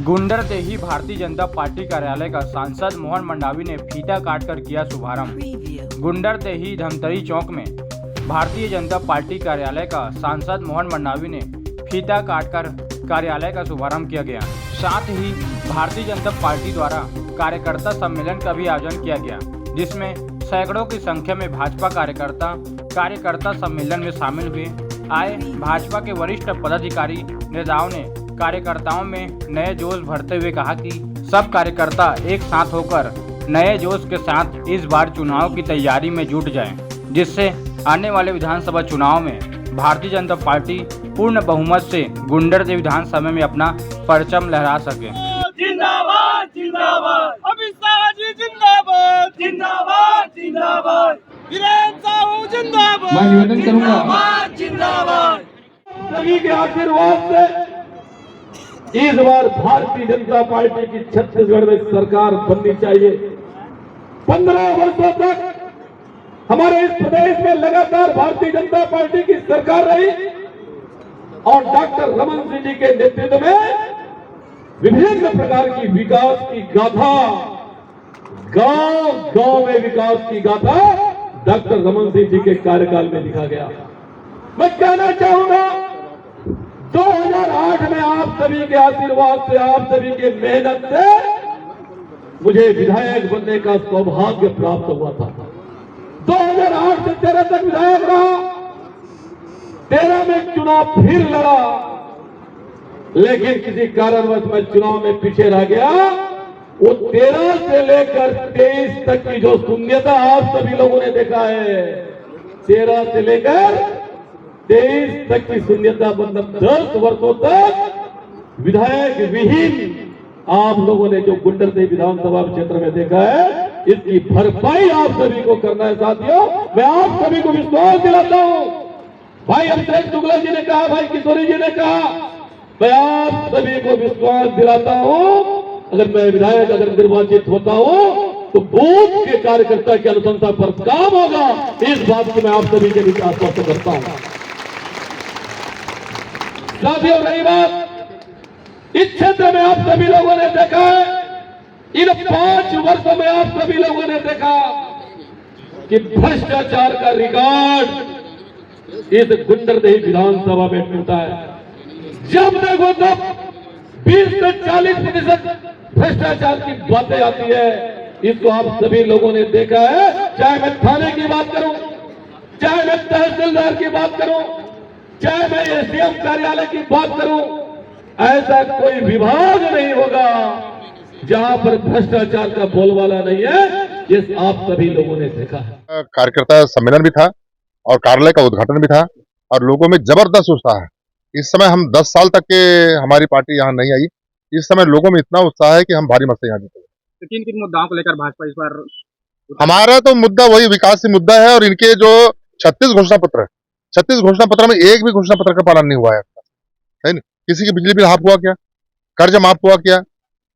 Gunderdehi Bharatiya Janata party कार्यालय का सांसद मोहन मंडावी ने फीता काटकर किया शुभारंभ। गुंडरदेही धमतरी चौक में भारतीय जनता पार्टी कार्यालय का सांसद मोहन मंडावी ने फीता काटकर कार्यालय का शुभारंभ किया गया। साथ ही भारतीय जनता पार्टी द्वारा कार्यकर्ता सम्मेलन का भी आयोजन किया गया, जिसमें सैकड़ों की संख्या में भाजपा कार्यकर्ता सम्मेलन में शामिल हुए। आए भाजपा के वरिष्ठ पदाधिकारी नेताओं ने कार्यकर्ताओं में नए जोश भरते हुए कहा कि सब कार्यकर्ता एक साथ होकर नए जोश के साथ इस बार चुनाव की तैयारी में जुट जाएं, जिससे आने वाले विधानसभा चुनाव में भारतीय जनता पार्टी पूर्ण बहुमत से गुंडरदेही विधानसभा में अपना परचम लहरा सके। जिंदाबाद जिंदाबाद, अमित शाह जी जिंदाबाद जिंदाबाद जिंदाबाद, वीरेंद्र साहू जिंदाबाद। मैं निवेदन करूंगा जिंदाबाद सभी के आशीर्वाद से इस बार भारतीय जनता पार्टी की छत्तीसगढ़ में सरकार बननी चाहिए। 15 वर्षों तक हमारे इस प्रदेश में लगातार भारतीय जनता पार्टी की सरकार रही और डॉक्टर रमन सिंह जी के नेतृत्व में विभिन्न प्रकार की विकास की गाथा, गांव गांव में विकास की गाथा डॉक्टर रमन सिंह जी के कार्यकाल में लिखा गया। मैं कहना चाहूंगा 2008 में आप सभी के आशीर्वाद से, आप सभी के मेहनत से मुझे विधायक बनने का सौभाग्य प्राप्त हुआ था। 2008 से 13 तक विधायक रहा, 13 में चुनाव फिर लड़ा, लेकिन किसी कारणवश मैं चुनाव में पीछे रह गया। वो 13 से लेकर 23 तक की जो शून्यता आप सभी लोगों ने देखा है, 13 से लेकर 23 तक की शून्यता, मतलब 10 वर्षों तक विधायक विहीन आप लोगों ने जो गुंडरदेही विधानसभा क्षेत्र में देखा है, इसकी भरपाई आप सभी को करना है। साथियों, मैं आप सभी को विश्वास दिलाता हूं, भाई अभिषेक शुक्ला जी ने कहा, भाई किशोरी जी ने कहा, मैं आप सभी को विश्वास दिलाता हूं, अगर मैं विधायक निर्वाचित होता हूं तो बूथ के कार्यकर्ता की अनुशंसा पर काम होगा। इस बात को मैं आप सभी के बीच आश्वस्त करता हूं। साथियों, रही बात इस क्षेत्र में आप सभी लोगों ने देखा है, इन 5 वर्षों में आप सभी लोगों ने देखा कि भ्रष्टाचार का रिकॉर्ड इस गुंडरदेही विधानसभा में टूटा है। जब देखो तब 20 से 40% भ्रष्टाचार की बातें आती है। इसको आप सभी लोगों ने देखा है, चाहे मैं थाने की बात करूं, चाहे मैं तहसीलदार की बात करूं, चाहे मैं एसडीएम कार्यालय की बात करूं, ऐसा कोई विभाग नहीं होगा जहां पर भ्रष्टाचार का बोलबाला नहीं है। ये आप सभी लोगों ने देखा है। कार्यकर्ता सम्मेलन भी था और कार्यालय का उद्घाटन भी था और लोगों में जबरदस्त उत्साह है। इस समय हम 10 साल तक के हमारी पार्टी यहाँ नहीं आई, इस समय लोगों में इतना उत्साह है कि हम भारी मत से यहाँ जीतेंगे। तो किन मुद्दाओं को लेकर भाजपा इस बार? हमारा तो मुद्दा वही विकास मुद्दा है और इनके जो 36 घोषणा पत्र है, 36 घोषणा पत्र में एक भी घोषणा पत्र का पालन नहीं हुआ है ना। किसी की बिजली बिल हाफ हुआ क्या, कर्ज माफ हुआ क्या,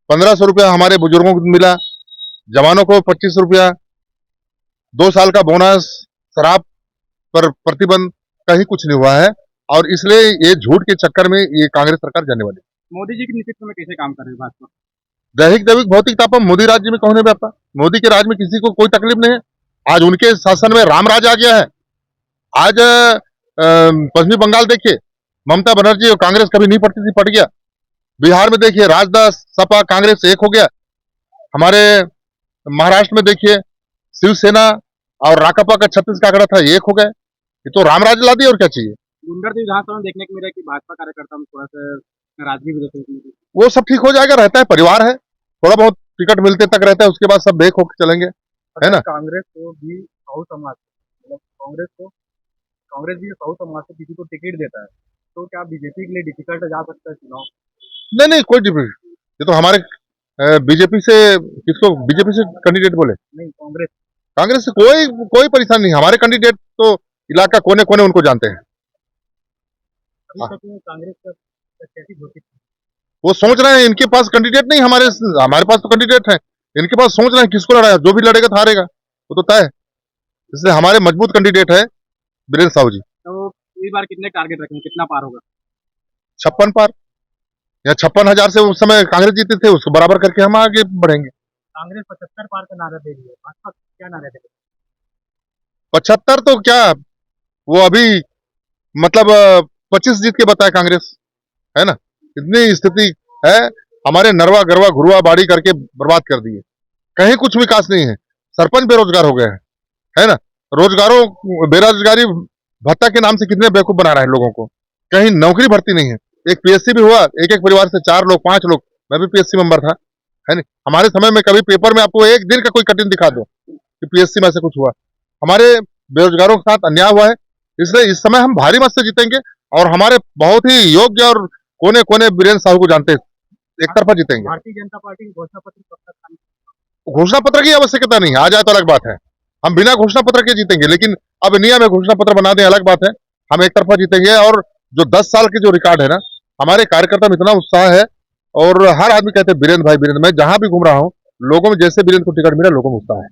1500 रुपया हमारे बुजुर्गों को मिला, जवानों को 25 रुपया, 2 साल का बोनस, शराब पर प्रतिबंध, कहीं कुछ नहीं हुआ है। और इसलिए ये झूठ के चक्कर में ये कांग्रेस सरकार जाने वाली है। मोदी जी के नेतृत्व में कैसे काम कर रही है भाजपा? दैहिक दैविक भौतिक तापम मोदी राज्य में कौन व्यापा, मोदी के राज में किसी को कोई तकलीफ नहीं है। आज उनके शासन में राम राज आ गया है। आज पश्चिमी बंगाल देखिए, ममता बनर्जी और कांग्रेस कभी नहीं पड़ती थी, पट गया। बिहार में देखिए राजद सपा कांग्रेस एक हो गया। हमारे महाराष्ट्र में देखिए शिवसेना और राकापा का 36 का आंकड़ा था, एक हो गए। ये तो रामराज ला दिया, और क्या चाहिए। गुंडरदेही विधानसभा में देखने को मिला कि भाजपा कार्यकर्ता में थोड़ा सा नाराजगी भी देखने को मिली। वो सब ठीक हो जाएगा, रहता है, परिवार है, थोड़ा बहुत टिकट मिलते तक रहता है, उसके बाद सब बेख होकर चलेंगे, है ना। कांग्रेस को भी साहू समाज, मतलब कांग्रेस भी साहू समाज से किसी को टिकट देता है, तो क्या बीजेपी के लिए डिफिकल्ट जा सकता है चुनाव? नहीं, कोई डिफरेंस। ये तो हमारे बीजेपी से, किसको बीजेपी से कैंडिडेट बोले? नहीं, कांग्रेस से कोई परेशानी नहीं। हमारे कैंडिडेट तो इलाका कोने कोने उनको जानते हैं। कांग्रेस का कैसी घोषित, वो सोच रहे हैं इनके पास कैंडिडेट नहीं, हमारे पास तो कैंडिडेट है। इनके पास सोच रहे हैं किसको लड़ाया, जो भी लड़ेगा तो हारेगा, वो तो तय है। इसलिए हमारे मजबूत कैंडिडेट है वीरेंद्र साहू जी। तो इस बार कितने टारगेट रखेंगे, कितना पार होगा? 56 पार। या 56,000 से उस समय कांग्रेस जीते थे, उसको बराबर करके हम आगे बढ़ेंगे। कांग्रेस 75 पार का नारा दे रही है, भाजपा क्या नारा दे रही 75 तो क्या, वो अभी मतलब 25 जीत के बताए कांग्रेस, है ना। इतनी स्थिति है, हमारे नरवा गरवा घुरवा बाड़ी करके बर्बाद कर दिए, कहीं कुछ विकास नहीं है। सरपंच बेरोजगार हो गए हैं, है ना। बेरोजगारी भत्ता के नाम से कितने बेवकूफ बना रहे हैं लोगों को, कहीं नौकरी भर्ती नहीं है। एक पीएससी भी हुआ, एक एक परिवार से 4 लोग 5 लोग, मैं भी पीएससी मेंबर था, है नहीं। हमारे समय में कभी पेपर में आपको एक दिन का कोई कटिंग दिखा दो कि पीएससी में से कुछ हुआ। हमारे बेरोजगारों के साथ अन्याय हुआ है, इसलिए इस समय हम भारी मत से जीतेंगे और हमारे बहुत ही योग्य और कोने कोने बीरेंद्र साहू को जानते हैं, एक तरफा जीतेंगे। भारतीय जनता पार्टी की घोषणा पत्र कब तक आनी? घोषणा पत्र की आवश्यकता नहीं है, आ जाए तो अलग बात है। हम बिना घोषणा पत्र के जीतेंगे, लेकिन अब नियम है घोषणा पत्र बना दें अलग बात है। हम एक तरफा जीतेंगे और जो 10 साल के जो रिकॉर्ड है ना, हमारे कार्यकर्ता में इतना उत्साह है और हर आदमी कहते हैं बीरेंद्र भाई बीरेंद्र। मैं जहां भी घूम रहा हूं, लोगों में जैसे बीरेंद्र को टिकट मिला, लोगों में उत्साह है।